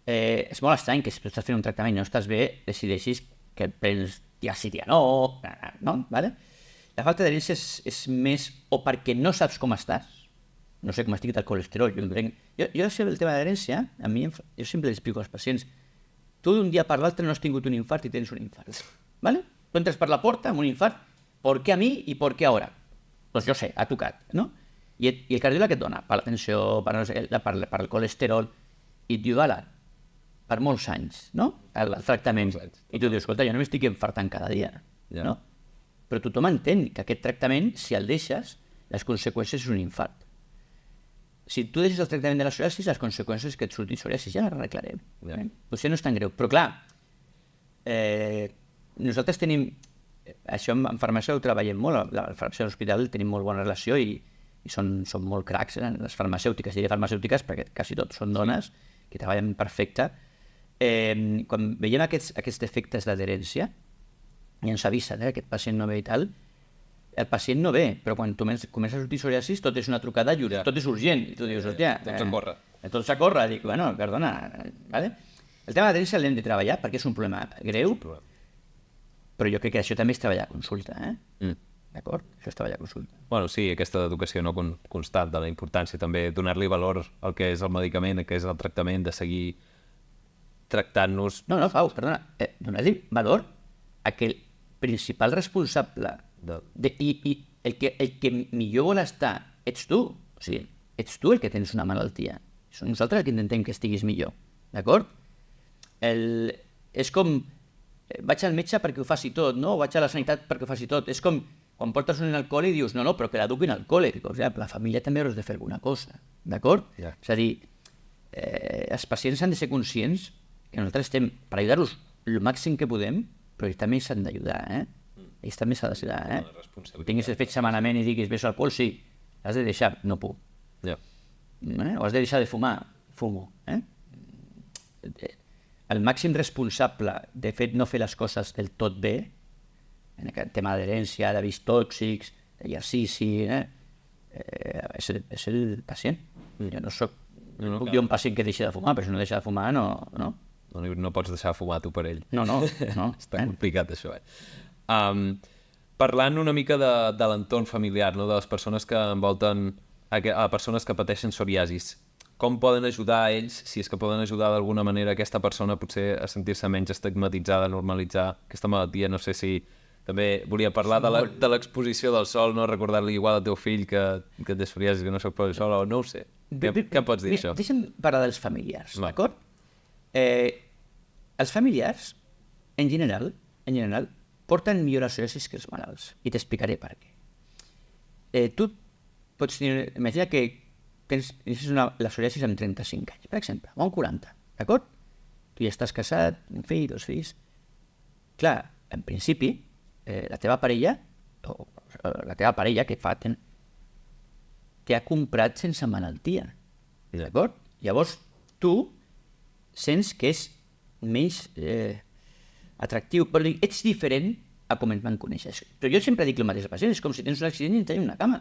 És molt estrany que si tu estàs fent un tractament i no estàs bé, decideixis que prens diacidianol, no? ¿Vale? La falta d'adherència és més o perquè no saps com estàs, no sé com estic del colesterol, jo sé el tema d'adherència, jo sempre li explico als pacients, tu d'un dia per l'altre no has tingut un infart i tens un infart, ¿vale? Tu entres per la porta amb un infart, ¿por qué a mí y por qué ahora? Doncs jo sé, ha tocat, no? I el cardiòleg què et dona? Per la tensió, per el colesterol, i et diu, ala, per molts anys, no? El tractament. I tu dius, escolta, jo no m'estic infartant cada dia, no? Però tothom entén que aquest tractament, si el deixes, les conseqüències és un infart. Si tu deixes el tractament de la psoriasi, les conseqüències és que et surti psoriasi, ja l'arreglarem. Potser no és tan greu, però clar, nosaltres tenim, això en farmàcia ho treballem molt, la farmàcia de l'hospital tenim molt bona relació i són molt cracs, les farmacèutiques, diré farmacèutiques perquè quasi tots són dones que treballen perfecte. Quan veiem aquests defectes d'adherència i ens avisen que aquest pacient no ve i tal, el pacient no ve, però quan comença a sortir psoriasis tot és una trucada, tot és urgent, i tu dius, hòstia, tots a córrer, dic, bueno, perdona, ¿vale? El tema d'adherència l'hem de treballar perquè és un problema greu, però jo crec que això també és treballar a consulta, d'acord? Això és treballar a consulta. Bueno, sí, aquesta educació no constant de la importància, també donar-li valor al que és el medicament, al que és el tractament, de seguir tractant-nos... No, Faust, perdona, donar-li valor a que el principal responsable i el que millor vol estar ets tu, o sigui, ets tu el que tens una malaltia. Som nosaltres que intentem que estiguis millor, d'acord? És com, vaig al metge perquè ho faci tot, no? O vaig a la sanitat perquè ho faci tot. És com quan portes un alcohol i dius, no, però que l'eduquin alcohol. O sigui, la família també hauràs de fer alguna cosa, d'acord? És a dir, els pacients han de ser conscients que nosaltres estem per ajudar-los el màxim que podem, però ells també s'han d'ajudar, Ells també s'han d'ajudar, Ho tinguis fet setmanament i diguis, beso alcohol, sí, l'has de deixar, no puc. O has de deixar de fumar, fumo, el màxim responsable de fet no fer les coses del tot bé, en aquest tema d'herència, d'hàbits tòxics, d'exercici, és el pacient. Jo no soc... No puc dir un pacient que deixi de fumar, però si no deixa de fumar No pots deixar de fumar tu per ell. No. Està complicat, això, Parlant una mica de l'entorn familiar, no? De les persones que envolten a persones que pateixen psoriasis, com poden ajudar a ells, si és que poden ajudar d'alguna manera aquesta persona potser a sentir-se menys estigmatitzada, a normalitzar aquesta malaltia? No sé si també volia parlar de l'exposició del sol, no? Recordar-li igual al teu fill que té psoriasis, que no s'exposa al sol, o no ho sé. Què pots dir d'això? Deixa'm parlar dels familiars, d'acord? Els familiars, en general, porten millor la psoriasis que els malalts, i t'explicaré per què. Tu pots tenir... Imagina que tens la psoriasis amb 35 anys, per exemple, o amb 40, d'acord? Tu ja estàs casat, un fill, 2 fills... Clar, en principi, la teva parella, que fa... T'ha comprat sense malaltia, d'acord? Llavors, tu sents que és menys atractiu, però ets diferent a com ens van conèixer. Però jo sempre dic el mateix al pacient, és com si tens un accident i et tallen una cama.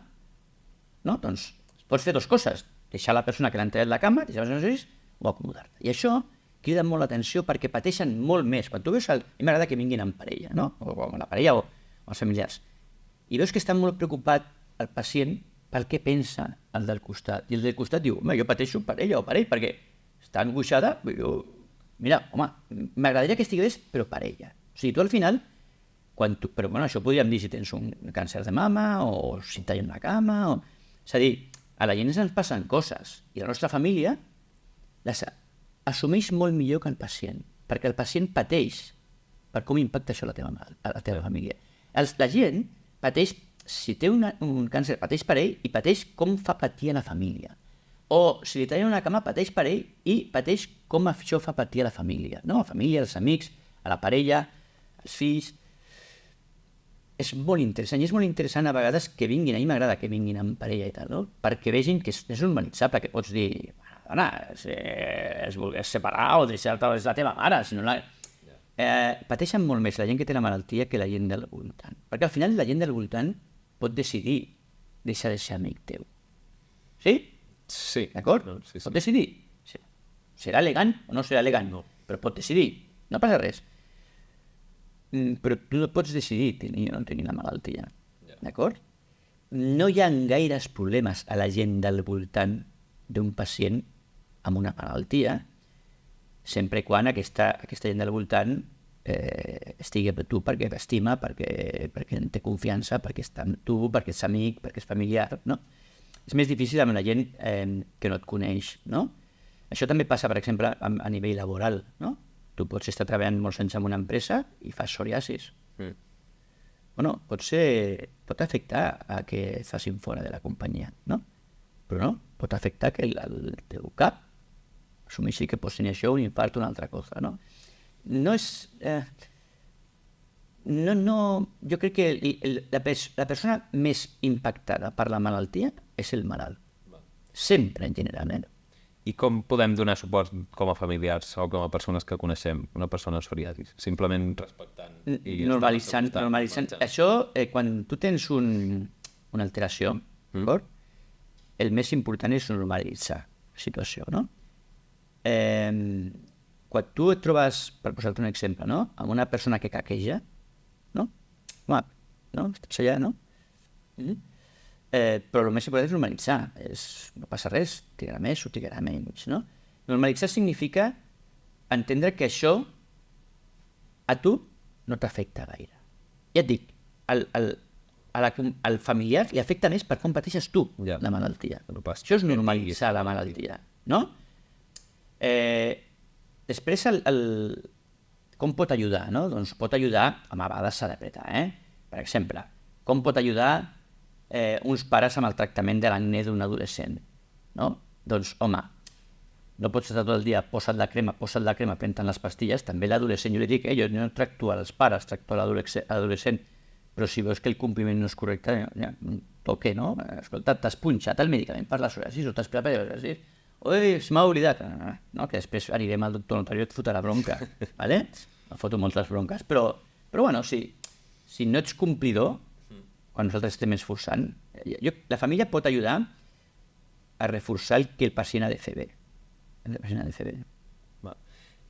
No? Doncs pots fer 2 coses, deixar la persona que l'han tallat la cama, deixar les psoriasis, o acomodar-te. I això crida molt l'atenció perquè pateixen molt més. Quan tu veus a mi m'agrada que vinguin amb parella, no? O amb la parella o els familiars. I veus que està molt preocupat el pacient pel que pensa el del costat. I el del costat diu, home, jo pateixo per ella o per ell, perquè està angoixada, mira, home, m'agradaria que estigués, però per ella. O sigui, tu al final, però bueno, això podríem dir si tens un càncer de mama o si et tallen la cama, és a dir, a la gent ens passen coses i la nostra família les assumeix molt millor que el pacient, perquè el pacient pateix per com impacta això a la teva família. La gent pateix, si té un càncer, pateix per ell i pateix com fa patir a la família. O si li tallen una cama, pateix per ell i pateix com això fa patir a la família. No? A la família, als amics, a la parella, als fills... És molt interessant, i és molt interessant a vegades que vinguin, a mi m'agrada que vinguin amb parella i tal, no? Perquè vegin que és normalitzable, que pots dir, dona, es volgués separar o deixar-te la teva mare, si no la... Pateixen molt més la gent que té la malaltia que la gent del voltant. Perquè al final la gent del voltant pot decidir deixar de ser amic teu. Sí? Sí. D'acord? Sí. Pot decidir. Serà elegant o no serà elegant, però pot decidir. No passa res. Però tu no pots decidir tenir o no tenir la malaltia. D'acord? No hi ha gaires problemes a la gent del voltant d'un pacient amb una malaltia, sempre quan aquesta gent del voltant estigui amb tu perquè t'estima, perquè té confiança, perquè està amb tu, perquè és amic, perquè és familiar, no? És més difícil amb la gent que no et coneix, no? Això també passa, per exemple, a nivell laboral, no? Tu pots estar treballant molts anys en una empresa i fas psoriasis. Bueno, pot afectar a que et facin fora de la companyia, no? Però no, pot afectar que el teu cap assumeixi que pots tenir això, un infart o una altra cosa, no? No és... jo crec que la persona més impactada per la malaltia és el malalt. Sempre, en general, I com podem donar suport com a familiars o com a persones que coneixem una persona amb psoriasis? Simplement respectant i normalitzant. Això, quan tu tens una alteració, d'acord? El més important és normalitzar la situació, no? Quan tu et trobes, per posar-te un exemple, no? Amb una persona que caqueja, no? Home, no? Estàs allà, no? Però el més important és normalitzar. No passa res, trigarà més o trigarà menys, no? Normalitzar significa entendre que això a tu no t'afecta gaire. Ja et dic, al familiar li afecta més per com pateixes tu la malaltia. Això és normalitzar la malaltia, no? Després, com pot ajudar, no? Doncs pot ajudar, a vegades s'ha d'apretar, Per exemple, com pot ajudar uns pares amb el tractament de l'acné d'un adolescent, no? Doncs, home, no pots estar tot el dia posa't la crema, prenent les pastilles, també l'adolescent, jo li dic, jo no tracto als pares, tracto a l'adolescent, però si veus que el compliment no és correcte, toque, no? Escolta, t'has punxat el medicament per la psoriasis o t'has preparat per la psoriasis, ui, se m'ha oblidat. No, que després anirem al doctor notari i et fotrà bronca, ¿vale? Em foto moltes bronques, però bueno, si no ets complidor, quan nosaltres estem esforçant, la família pot ajudar a reforçar el que el pacient ha de fer bé. El pacient ha de fer bé.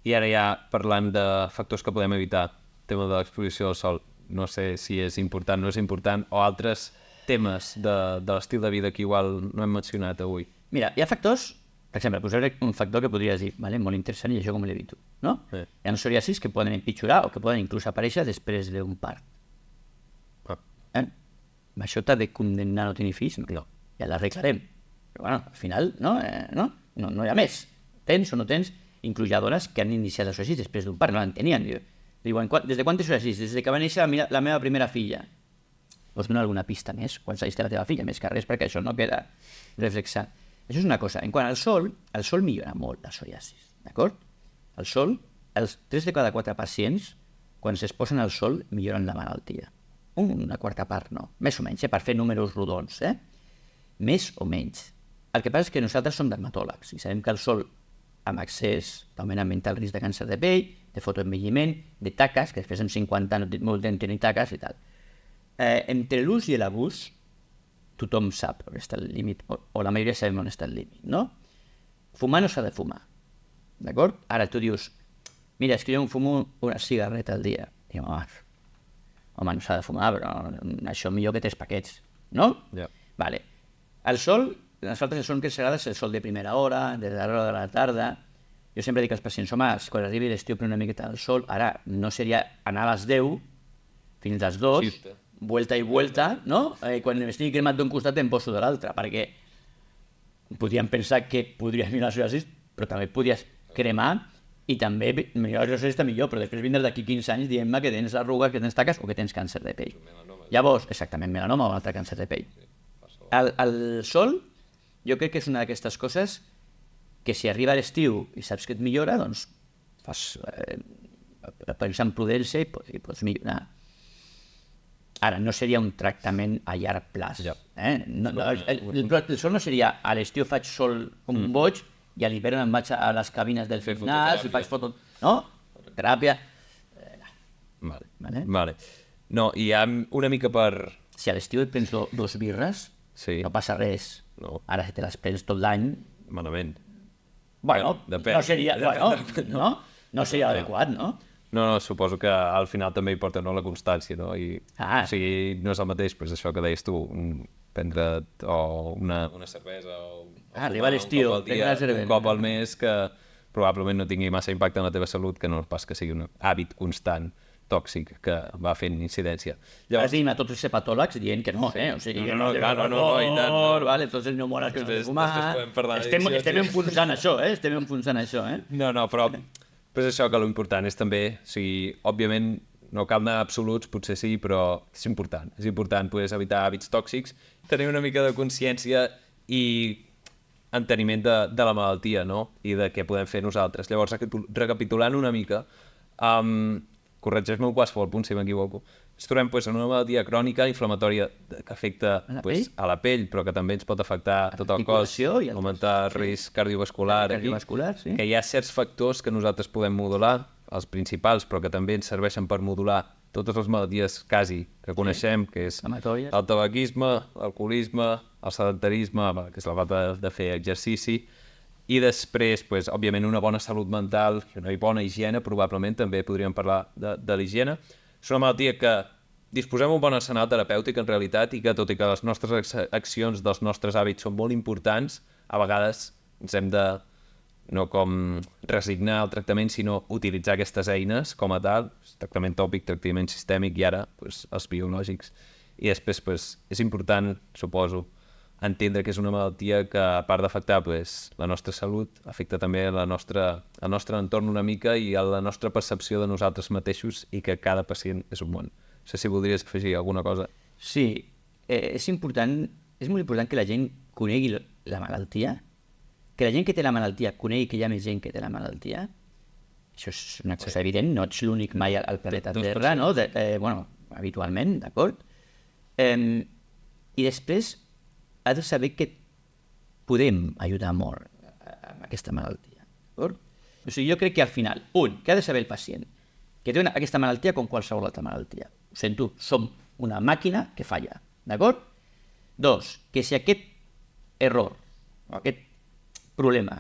I ara ja parlant de factors que podem evitar, tema de l'exposició al sol, no sé si és important, no és important, o altres temes de l'estil de vida que igual no hem mencionat avui. Mira, hi ha factors, per exemple, posaré un factor que podries dir, vale, molt interessant, i això com l'evito, no? Sí. Hi ha psoriasis que poden empitjorar o que poden inclús aparèixer després d'un part. Això t'ha de condemnar a no tenir fills? No, ja l'arreglarem. Però bueno, al final, no hi ha més. Tens o no tens? Inclús hi ha dones que han iniciat la psoriasis després d'un part, no l'entenien. Diuen, des de quan tens psoriasis? Des de que va néixer la meva primera filla. Vols donar alguna pista més? Quants anys té la teva filla? Més que res, perquè això no queda reflexat. Això és una cosa. En quant al sol millora molt la psoriasis, d'acord? El sol, els 3 de cada 4 pacients, quan s'exposen al sol, milloren la malaltia. Una quarta part, no. Més o menys, per fer números rodons, Més o menys. El que passa és que nosaltres som dermatòlegs i sabem que el sol amb excés augmenta el risc de càncer de pell, de fotoenvelliment, de taques, que després amb 50 no voldrem tenir taques i tal. Entre l'ús i l'abús, tothom sap on està el límit, o la majoria sabem on està el límit, no? Fumar no s'ha de fumar, d'acord? Ara tu dius, mira, és que jo em fumo una cigarreta al dia. Diu, home, no s'ha de fumar, però això millor que 3 paquets, no? Ja. Vale. El sol, nosaltres el sol que ens agrada és el sol de primera hora, de darrere de la tarda. Jo sempre dic als pacients, home, quan arribi l'estiu pren una miqueta del sol, ara no seria anar a les 10 fins a les 2, Xista. vuelta i vuelta, no? Quan estigui cremat d'un costat em poso de l'altre, perquè podríem pensar que podries mirar la psoriasis, però també podries cremar i també mirar la psoriasis està millor, però després vindràs d'aquí 15 anys dient-me que tens arrugues, que tens taques o que tens càncer de pell. Llavors, exactament, melanoma o un altre càncer de pell. El sol, jo crec que és una d'aquestes coses que si arriba a l'estiu i saps que et millora, doncs fas pensar en prudència i pots millorar. Ara, no seria un tractament a llarg plaç. Ja. El sol no seria a l'estiu faig sol com un boig i a l'hivern em vaig a les cabines del fitness i faig foto... No? Teràpia. Vale. No, i ja una mica per... Si a l'estiu et prens 2 birres, Sí. no passa res. No. Ara, si te les prens tot l'any, Malament. bueno, Depèn. no seria, no seria adequat, no? No, suposo que al final també hi porta la constància, no? I, o sigui, no és el mateix, doncs això que deies tu, prendre una cervesa o arriba l'estiu, un cop al mes que probablement no tingui massa impacte en la teva salut, que no pas que sigui un hàbit constant tòxic que va fent incidència. Llavors diguem a tots els hepatòlegs dient que no, O sigui, i tant. Vale, entonces no mola que no Després fumar. podem parlar d'addiccions. Estem enfonsant això, Estem enfonsant això, No, però és això que l'important és també, o sigui, òbviament no cal anar a absoluts, potser sí, però és important poder evitar hàbits tòxics, tenir una mica de consciència i enteniment de la malaltia, no? I de què podem fer nosaltres. Llavors, recapitulant una mica, corregeix-me qualsevol punt si m'equivoco, ens trobem en una malaltia crònica inflamatòria que afecta a la pell, però que també ens pot afectar tot el cos, augmentar el risc cardiovascular, sí. Que hi ha certs factors que nosaltres podem modular, els principals, però que també ens serveixen per modular totes les malalties quasi que coneixem, que és el tabaquisme, l'alcoholisme, el sedentarisme, que és la falta de fer exercici, i després, òbviament, una bona salut mental i una bona higiene, probablement també podríem parlar de l'higiene. És una malaltia que disposem d'un bon arsenal terapèutic, en realitat, i que, tot i que les nostres accions dels nostres hàbits són molt importants, a vegades ens hem de no com resignar al tractament, sinó utilitzar aquestes eines com a tal, tractament tòpic, tractament sistèmic i ara els biològics. I després és important, suposo, entendre que és una malaltia que, a part d'afectar la nostra salut, afecta també el nostre entorn una mica i la nostra percepció de nosaltres mateixos i que cada pacient és un món. No sé si voldries afegir alguna cosa. Sí, és molt important que la gent conegui la malaltia, que la gent que té la malaltia conegui que hi ha més gent que té la malaltia. Això és una cosa evident, no ets l'únic mai al planeta Terra, no? Habitualment, d'acord? I després has de saber que podem ajudar molt aquesta malaltia. D'acord? O sigui, jo crec que al final, que ha de saber el pacient que té aquesta malaltia com qualsevol altra malaltia. Ho sento, som una màquina que falla. D'acord? 2, que si aquest error o aquest problema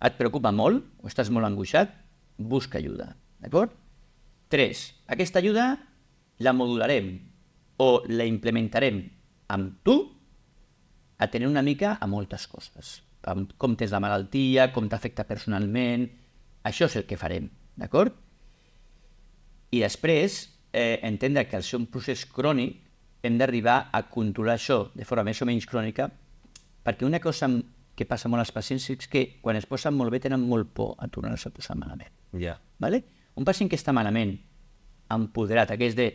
et preocupa molt o estàs molt angoixat, busca ajuda. D'acord? 3, aquesta ajuda la modularem o la implementarem amb tu a tenir una mica a moltes coses. Com tens la malaltia, com t'afecta personalment. Això és el que farem. D'acord? I després, entendre que al ser un procés crònic hem d'arribar a controlar això de forma més o menys crònica, perquè una cosa que passa molt als pacients és que quan es posen molt bé tenen molt por a tornar-se a posar malament. Ja. Vale? Un pacient que està malament, empoderat, que és de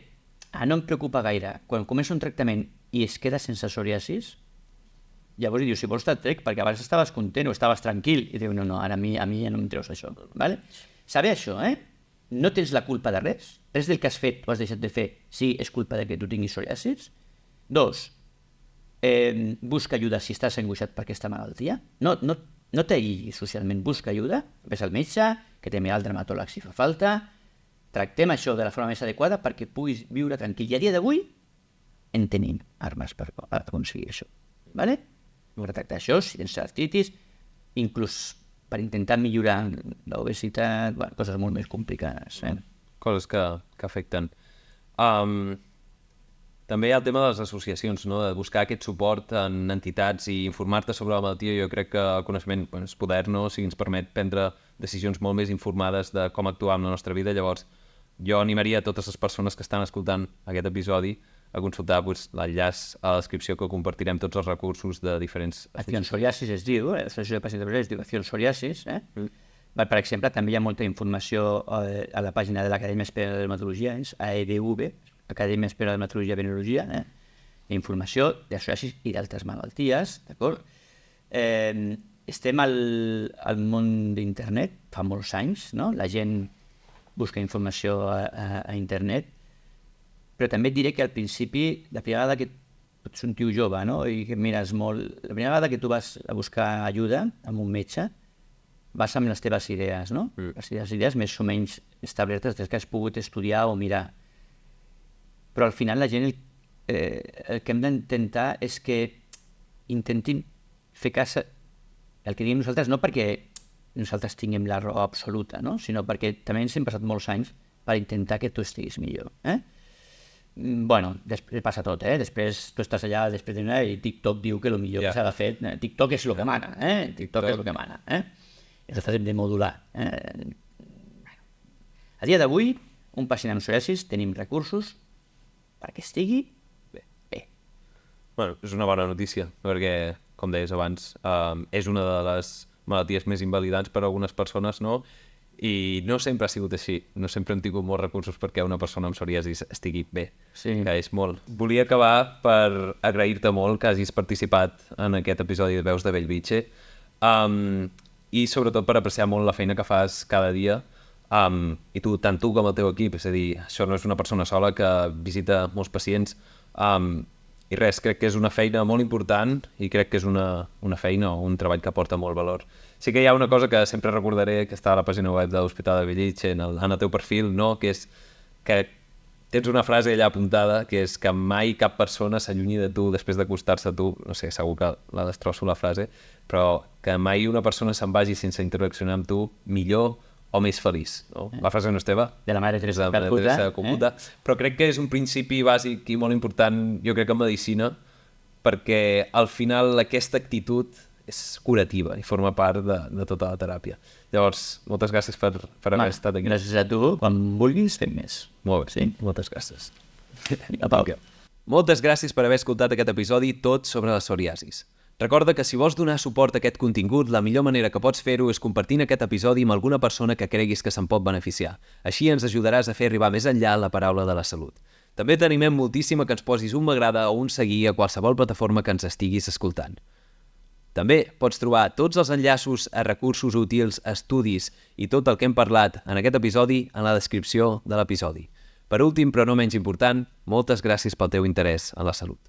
no em preocupa gaire, quan comença un tractament i es queda sense psoriasis, llavors diu, si vols te'l trec, perquè abans estaves content o estaves tranquil, i diu, no, ara a mi ja no em treus això. Vale? Saber això, no tens la culpa de res del que has fet o has deixat de fer, sí, és culpa de que tu tinguis psoriasis. 2, busca ajuda si estàs angoixat per aquesta malaltia. No t'aïllis socialment, busca ajuda, ves al metge, que té el dermatòleg si fa falta, tractem això de la forma més adequada perquè puguis viure tranquil. I a dia d'avui en tenim armes per aconseguir això. Vale? Per tractar això, si tens artritis, inclús per intentar millorar l'obesitat, coses molt més complicades. Coses que afecten. També hi ha el tema de les associacions, no? De buscar aquest suport en entitats i informar-te sobre la malaltia. Jo crec que el coneixement és poder, no? O sigui, ens permet prendre decisions molt més informades de com actuar en la nostra vida. Llavors, jo animaria a totes les persones que estan escoltant aquest episodi a consultar l'enllaç a la descripció, que compartirem tots els recursos de diferents... Acción Psoriasis es diu, l'Associació de Pacients de Psoriasis es diu Acción Psoriasis. Per exemple, també hi ha molta informació a la pàgina de l'Acadèmia Espanyola de Dermatologia, AEDV, Acadèmia Espanyola de Dermatologia i Venerologia, informació de psoriasis i d'altres malalties, d'acord? Estem al món d'internet fa molts anys, no? La gent busca informació a internet, però també et diré que al principi, la primera vegada que ets un tio jove, no? I que mires molt... La primera vegada que tu vas a buscar ajuda amb un metge, vas amb les teves idees, no? Les idees més o menys establertes des que has pogut estudiar o mirar. Però al final la gent el que hem d'intentar és que intentin fer cas al que diguem nosaltres, no perquè nosaltres tinguem la raó absoluta, no? Sinó perquè també ens hem passat molts anys per intentar que tu estiguis millor. Bueno, després passa tot, després tu estàs allà després de i TikTok diu que el millor que s'ha de fer, TikTok és el que mana, TikTok és el que mana, i nosaltres hem de modular. A dia d'avui, un pacient amb psoriasis tenim recursos perquè estigui bé. Bueno, és una bona notícia, perquè, com deies abans, és una de les malalties més invalidants per a algunes persones, no? I no sempre ha sigut així, no sempre hem tingut molts recursos perquè una persona amb psoriasis estigui bé, que és molt. Volia acabar per agrair-te molt que hagis participat en aquest episodi de Veus de Bellvitge i sobretot per apreciar molt la feina que fas cada dia, i tant tu com el teu equip, és a dir, això no és una persona sola que visita molts pacients, i res, crec que és una feina molt important i crec que és una feina o un treball que aporta molt valor. Sí que hi ha una cosa que sempre recordaré, que està a la pàgina web de l'Hospital de Bellvitge, en el teu perfil, no? Que és que tens una frase allà apuntada, que és que mai cap persona s'allunyi de tu després d'acostar-se a tu, no sé, segur que la destrosso la frase, però que mai una persona se'n vagi sense interaccionar amb tu millor o més feliç. No? La frase no és teva, de la Mare Teresa de Calcuta, però crec que és un principi bàsic i molt important, jo crec, en medicina, perquè al final aquesta actitud és curativa i forma part de tota la teràpia. Llavors, moltes gràcies per haver estat aquí. Gràcies a tu. Quan vulguis, fem més. Molt bé, sí? Moltes gràcies. Pau. Moltes gràcies per haver escoltat aquest episodi tot sobre la psoriasis. Recorda que si vols donar suport a aquest contingut, la millor manera que pots fer-ho és compartint aquest episodi amb alguna persona que creguis que se'n pot beneficiar. Així ens ajudaràs a fer arribar més enllà la paraula de la salut. També t'animem moltíssim a que ens posis un m'agrada o un seguir a qualsevol plataforma que ens estiguis escoltant. També pots trobar tots els enllaços a recursos útils, estudis i tot el que hem parlat en aquest episodi en la descripció de l'episodi. Per últim, però no menys important, moltes gràcies pel teu interès en la salut.